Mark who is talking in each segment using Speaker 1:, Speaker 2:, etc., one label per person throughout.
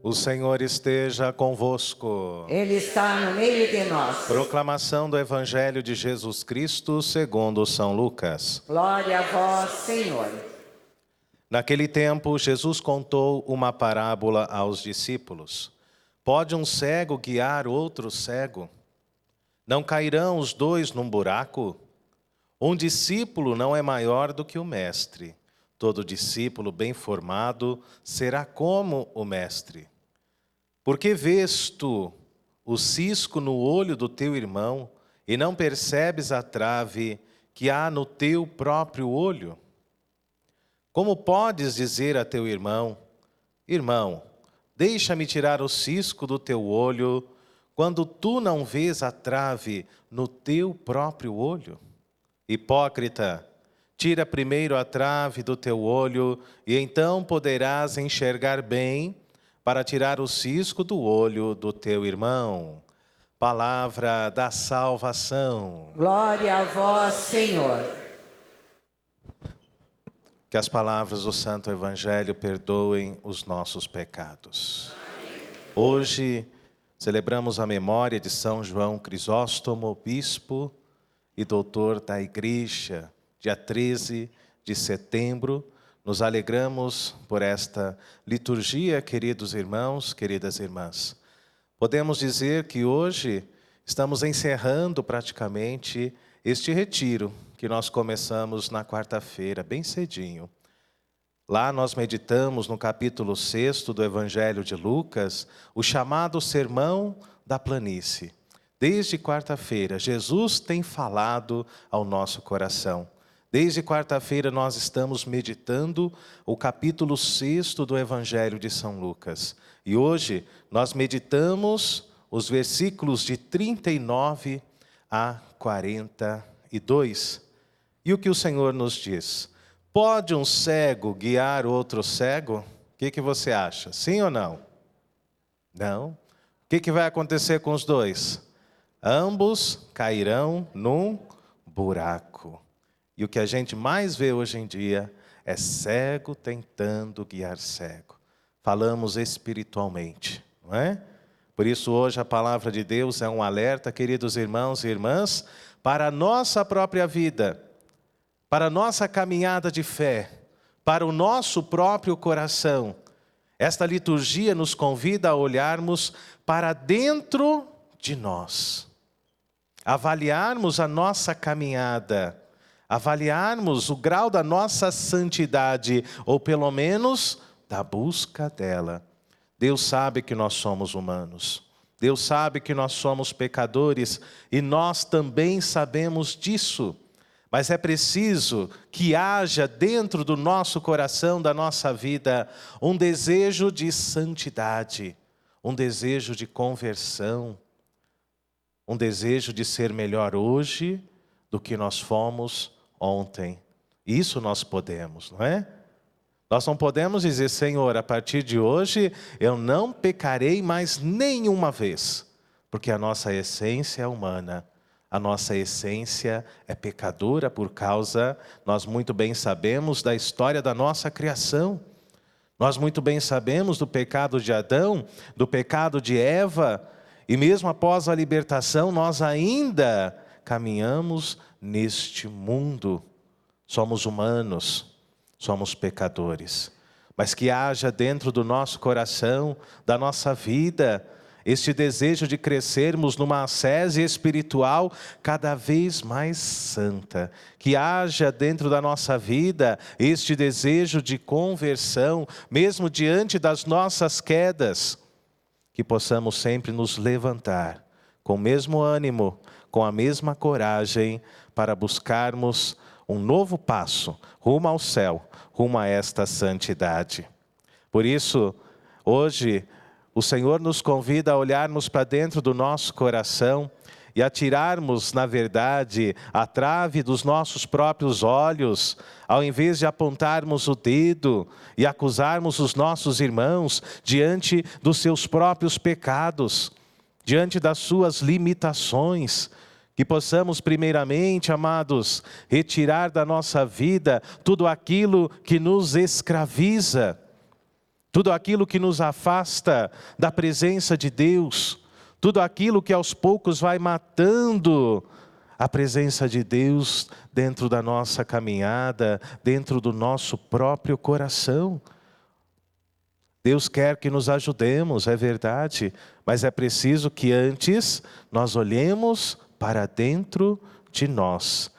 Speaker 1: O Senhor esteja convosco.
Speaker 2: Ele está no meio de nós.
Speaker 1: Proclamação do Evangelho de Jesus Cristo segundo São Lucas.
Speaker 2: Glória a vós, Senhor.
Speaker 1: Naquele tempo, Jesus contou uma parábola aos discípulos. Pode um cego guiar outro cego? Não cairão os dois num buraco? Um discípulo não é maior do que o mestre. Todo discípulo bem formado será como o mestre. Por que vês tu o cisco no olho do teu irmão e não percebes a trave que há no teu próprio olho? Como podes dizer a teu irmão: irmão, deixa-me tirar o cisco do teu olho, quando tu não vês a trave no teu próprio olho? Hipócrita, tira primeiro a trave do teu olho, e então poderás enxergar bem para tirar o cisco do olho do teu irmão. Palavra da salvação.
Speaker 2: Glória a vós, Senhor.
Speaker 1: Que as palavras do Santo Evangelho perdoem os nossos pecados. Hoje celebramos a memória de São João Crisóstomo, bispo e doutor da Igreja. Dia 13 de setembro, nos alegramos por esta liturgia, queridos irmãos, queridas irmãs. Podemos dizer que hoje estamos encerrando praticamente este retiro que nós começamos na quarta-feira, bem cedinho. Lá nós meditamos no capítulo 6 do Evangelho de Lucas, o chamado Sermão da Planície. Desde quarta-feira, Jesus tem falado ao nosso coração. Desde quarta-feira nós estamos meditando o capítulo 6 do Evangelho de São Lucas. E hoje nós meditamos os versículos de 39 a 42. E o que o Senhor nos diz? Pode um cego guiar outro cego? O que você acha? Sim ou não? Não? O que vai acontecer com os dois? Ambos cairão num buraco. E o que a gente mais vê hoje em dia é cego tentando guiar cego. Falamos espiritualmente, não é? Por isso hoje a palavra de Deus é um alerta, queridos irmãos e irmãs, para a nossa própria vida, para a nossa caminhada de fé, para o nosso próprio coração. Esta liturgia nos convida a olharmos para dentro de nós, avaliarmos a nossa caminhada, avaliarmos o grau da nossa santidade, ou pelo menos da busca dela. Deus sabe que nós somos humanos. Deus sabe que nós somos pecadores e nós também sabemos disso. Mas é preciso que haja dentro do nosso coração, da nossa vida, um desejo de santidade, um desejo de conversão, um desejo de ser melhor hoje do que nós fomos ontem. Isso nós podemos, não é? Nós não podemos dizer: Senhor, a partir de hoje eu não pecarei mais nenhuma vez, porque a nossa essência é humana, a nossa essência é pecadora por causa, nós muito bem sabemos da história da nossa criação. Nós muito bem sabemos do pecado de Adão, do pecado de Eva, e mesmo após a libertação nós ainda caminhamos neste mundo. Somos humanos, somos pecadores. Mas que haja dentro do nosso coração, da nossa vida, este desejo de crescermos numa ascese espiritual cada vez mais santa. Que haja dentro da nossa vida este desejo de conversão, mesmo diante das nossas quedas. Que possamos sempre nos levantar com o mesmo ânimo, com a mesma coragem, para buscarmos um novo passo rumo ao céu, rumo a esta santidade. Por isso, hoje, o Senhor nos convida a olharmos para dentro do nosso coração e a tirarmos, na verdade, a trave dos nossos próprios olhos, ao invés de apontarmos o dedo e acusarmos os nossos irmãos diante dos seus próprios pecados, diante das suas limitações. Que possamos primeiramente, amados, retirar da nossa vida tudo aquilo que nos escraviza. tudo aquilo que nos afasta da presença de Deus, tudo aquilo que aos poucos vai matando a presença de Deus dentro da nossa caminhada, dentro do nosso próprio coração. Deus quer que nos ajudemos, é verdade, mas é preciso que antes nós olhemos para dentro de nós.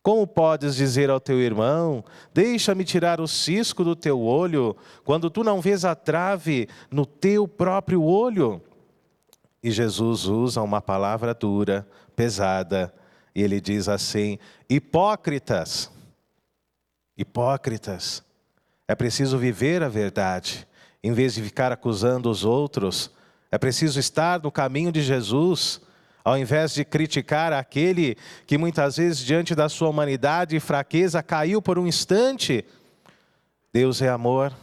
Speaker 1: Como podes dizer ao teu irmão, deixa-me tirar o cisco do teu olho, quando tu não vês a trave no teu próprio olho? E Jesus usa uma palavra dura, pesada, e ele diz assim: hipócritas, hipócritas, é preciso viver a verdade. Em vez de ficar acusando os outros, é preciso estar no caminho de Jesus, ao invés de criticar aquele que muitas vezes, diante da sua humanidade e fraqueza, caiu por um instante. Deus é amor,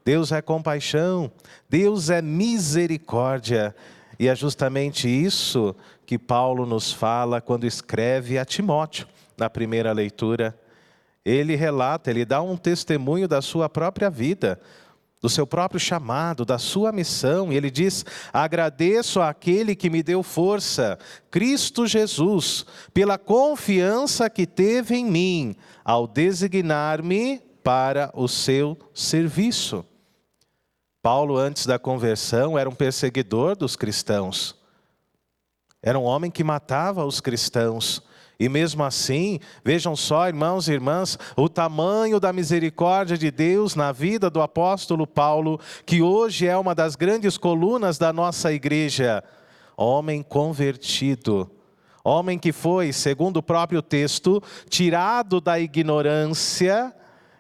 Speaker 1: Deus é compaixão, Deus é misericórdia. E é justamente isso que Paulo nos fala quando escreve a Timóteo, na primeira leitura. Ele relata, ele dá um testemunho da sua própria vida, do seu próprio chamado, da sua missão. E ele diz: agradeço àquele que me deu força, Cristo Jesus, pela confiança que teve em mim, ao designar-me para o seu serviço. Paulo, antes da conversão, era um perseguidor dos cristãos. Era um homem que matava os cristãos. E mesmo assim, vejam só, irmãos e irmãs, o tamanho da misericórdia de Deus na vida do apóstolo Paulo, que hoje é uma das grandes colunas da nossa igreja. Homem convertido, homem que foi, segundo o próprio texto, tirado da ignorância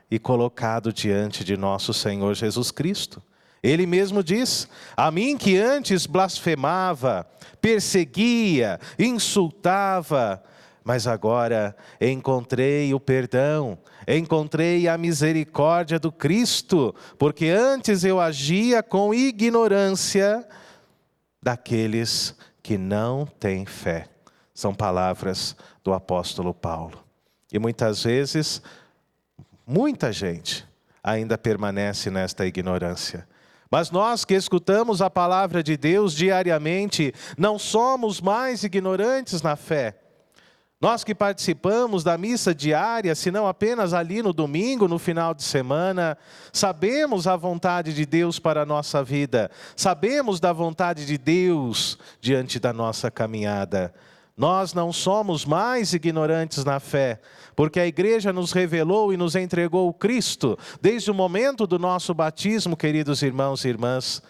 Speaker 1: e colocado diante de nosso Senhor Jesus Cristo. Ele mesmo diz: a mim que antes blasfemava, perseguia, insultava, mas agora encontrei o perdão, encontrei a misericórdia do Cristo, porque antes eu agia com ignorância daqueles que não têm fé. São palavras do apóstolo Paulo. E muitas vezes, muita gente ainda permanece nesta ignorância. Mas nós que escutamos a palavra de Deus diariamente, não somos mais ignorantes na fé. Nós que participamos da missa diária, se não apenas ali no domingo, no final de semana, sabemos a vontade de Deus para a nossa vida, sabemos da vontade de Deus diante da nossa caminhada. Nós não somos mais ignorantes na fé, porque a igreja nos revelou e nos entregou o Cristo, desde o momento do nosso batismo, queridos irmãos e irmãs.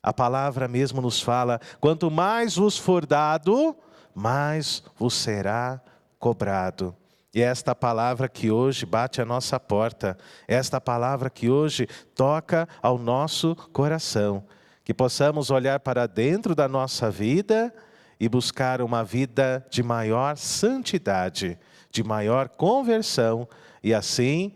Speaker 1: A palavra mesmo nos fala: quanto mais vos for dado, mais vos será cobrado. E é esta palavra que hoje bate à nossa porta, é esta palavra que hoje toca ao nosso coração, que possamos olhar para dentro da nossa vida e buscar uma vida de maior santidade, de maior conversão, e assim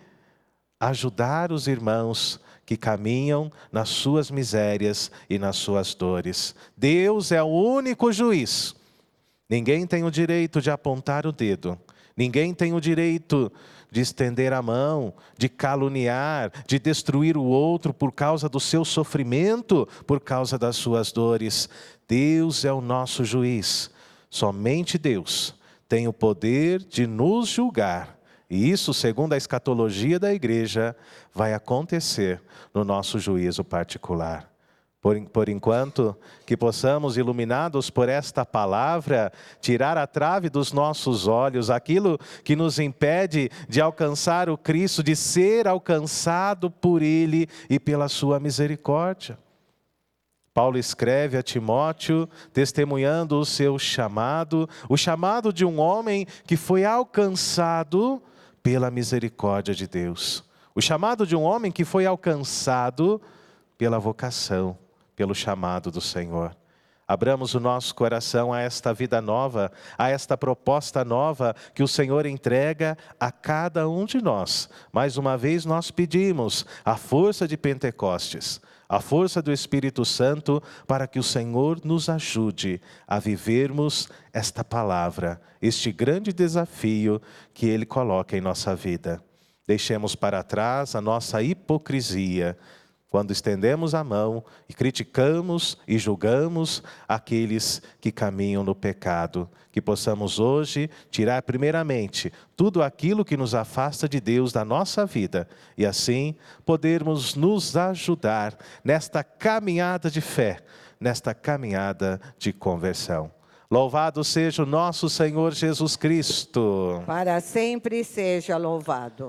Speaker 1: ajudar os irmãos que caminham nas suas misérias e nas suas dores. Deus é o único juiz. Ninguém tem o direito de apontar o dedo. Ninguém tem o direito de estender a mão, de caluniar, de destruir o outro por causa do seu sofrimento, por causa das suas dores. Deus é o nosso juiz. Somente Deus tem o poder de nos julgar. E isso, segundo a escatologia da igreja, vai acontecer no nosso juízo particular. Por enquanto, que possamos, iluminados por esta palavra, tirar a trave dos nossos olhos, aquilo que nos impede de alcançar o Cristo, de ser alcançado por Ele e pela sua misericórdia. Paulo escreve a Timóteo, testemunhando o seu chamado, o chamado de um homem que foi alcançado pela misericórdia de Deus. O chamado de um homem que foi alcançado pela vocação, pelo chamado do Senhor. Abramos o nosso coração a esta vida nova, a esta proposta nova que o Senhor entrega a cada um de nós. Mais uma vez nós pedimos a força de Pentecostes, a força do Espírito Santo, para que o Senhor nos ajude a vivermos esta palavra, este grande desafio que Ele coloca em nossa vida. Deixemos para trás a nossa hipocrisia, quando estendemos a mão e criticamos e julgamos aqueles que caminham no pecado. Que possamos hoje tirar primeiramente tudo aquilo que nos afasta de Deus da nossa vida e assim podermos nos ajudar nesta caminhada de fé, nesta caminhada de conversão. Louvado seja o nosso Senhor Jesus Cristo.
Speaker 2: Para sempre seja louvado.